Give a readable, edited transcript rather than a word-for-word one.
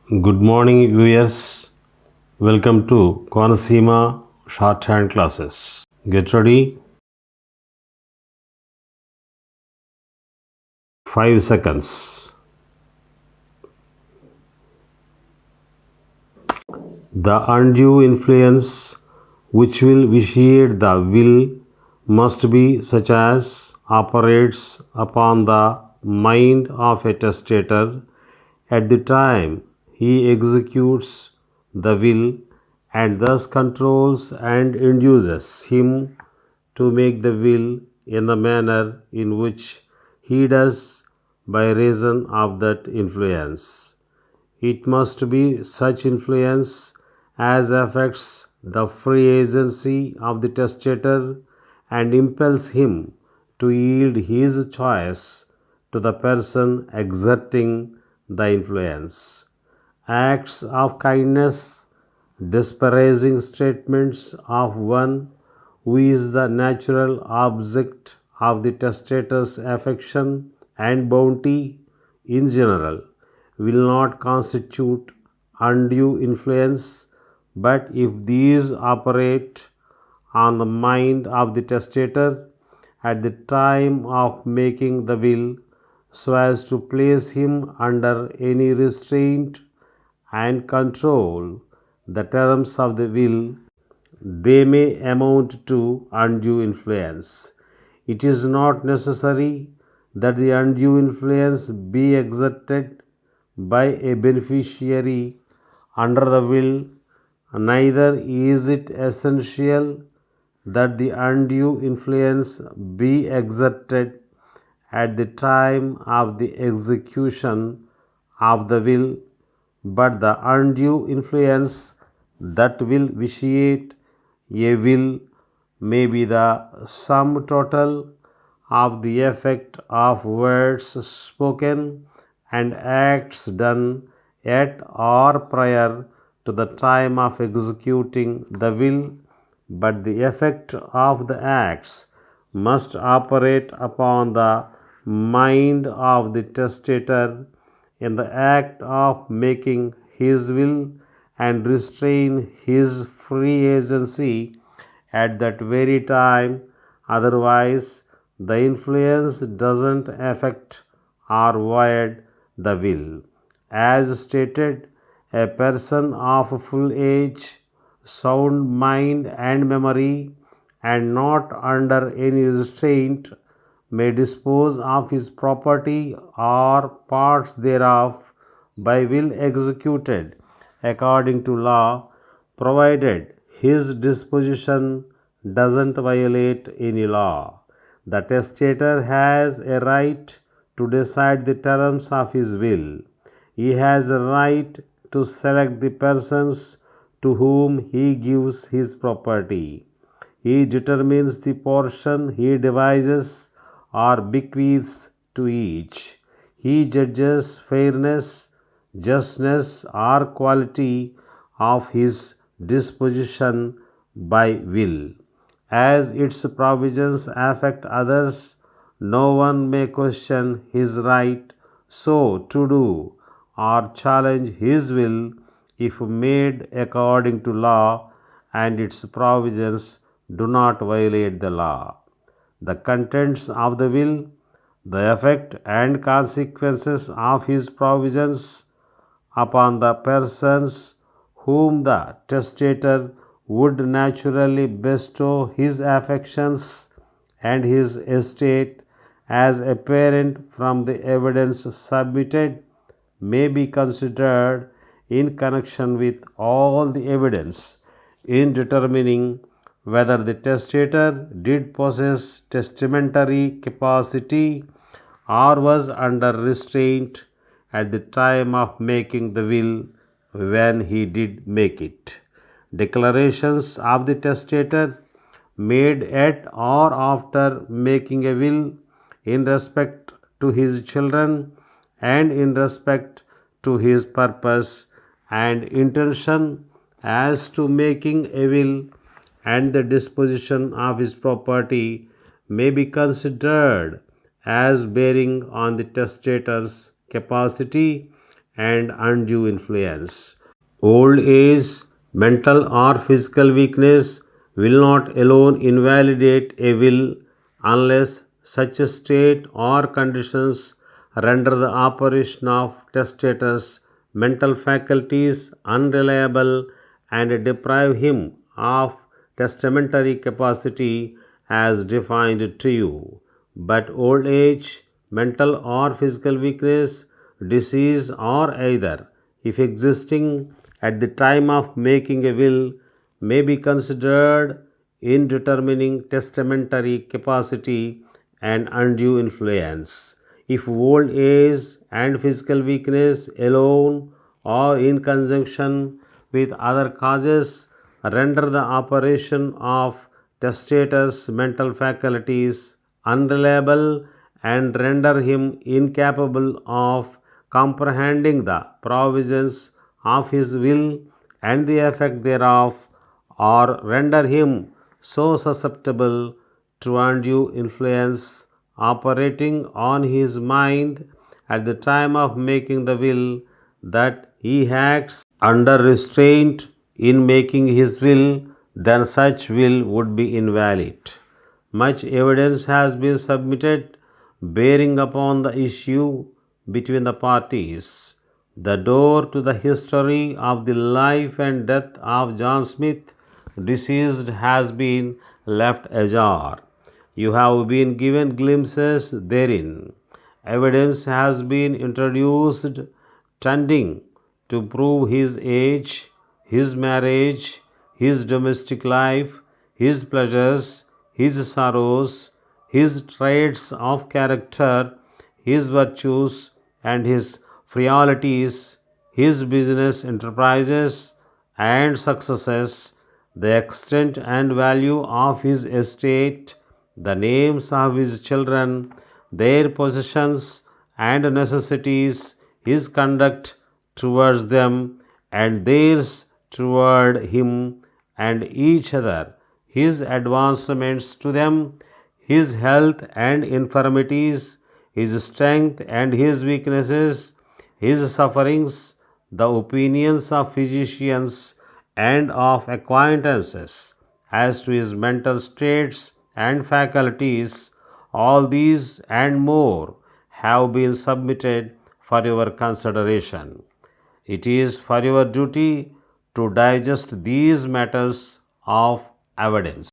Good morning, viewers. Welcome to Konasima Shorthand Classes. Get ready. 5 seconds. The undue influence which will vitiate the will must be such as operates upon the mind of a testator at the time he executes the will and thus controls and induces him to make the will in the manner in which he does by reason of that influence. It must be such influence as affects the free agency of the testator and impels him to yield his choice to the person exerting the influence. Acts of kindness, disparaging statements of one who is the natural object of the testator's affection and bounty in general, will not constitute undue influence, but if these operate on the mind of the testator at the time of making the will, so as to place him under any restraint and control the terms of the will, they may amount to undue influence. It is not necessary that the undue influence be exerted by a beneficiary under the will, neither is it essential that the undue influence be exerted at the time of the execution of the will, but the undue influence that will vitiate a will may be the sum total of the effect of words spoken and acts done at or prior to the time of executing the will, but the effect of the acts must operate upon the mind of the testator in the act of making his will and restrain his free agency at that very time. Otherwise, the influence doesn't affect or void the will. As stated, a person of full age, sound mind and memory, and not under any restraint, may dispose of his property or parts thereof by will executed according to law, provided his disposition doesn't violate any law. The testator has a right to decide the terms of his will. He has a right to select the persons to whom he gives his property. He determines the portion he devises or bequeaths to each. He judges fairness, justness, or quality of his disposition by will. As its provisions affect others, no one may question his right so to do or challenge his will if made according to law and its provisions do not violate the law. The contents of the will, the effect and consequences of his provisions upon the persons whom the testator would naturally bestow his affections and his estate, as apparent from the evidence submitted, may be considered in connection with all the evidence in determining whether the testator did possess testamentary capacity or was under restraint at the time of making the will when he did make it. Declarations of the testator made at or after making a will in respect to his children and in respect to his purpose and intention as to making a will and the disposition of his property may be considered as bearing on the testator's capacity and undue influence. Old age, mental or physical weakness will not alone invalidate a will unless such a state or conditions render the operation of testator's mental faculties unreliable and deprive him of testamentary capacity as defined to you. But old age, mental or physical weakness, disease, or either, if existing at the time of making a will, may be considered in determining testamentary capacity and undue influence. If old age and physical weakness alone or in conjunction with other causes render the operation of testator's mental faculties unreliable and render him incapable of comprehending the provisions of his will and the effect thereof, or render him so susceptible to undue influence operating on his mind at the time of making the will that he acts under restraint in making his will, then such will would be invalid. Much evidence has been submitted bearing upon the issue between the parties. The door to the history of the life and death of John Smith, deceased, has been left ajar. You have been given glimpses therein. Evidence has been introduced tending to prove his age, his marriage, his domestic life, his pleasures, his sorrows, his traits of character, his virtues, and his frivolities, his business enterprises and successes, the extent and value of his estate, the names of his children, their possessions and necessities, his conduct towards them and theirs toward him and each other, his advancements to them, his health and infirmities, his strength and his weaknesses, his sufferings, the opinions of physicians and of acquaintances as to his mental states and faculties, all these and more have been submitted for your consideration. It is for your duty to digest these matters of evidence.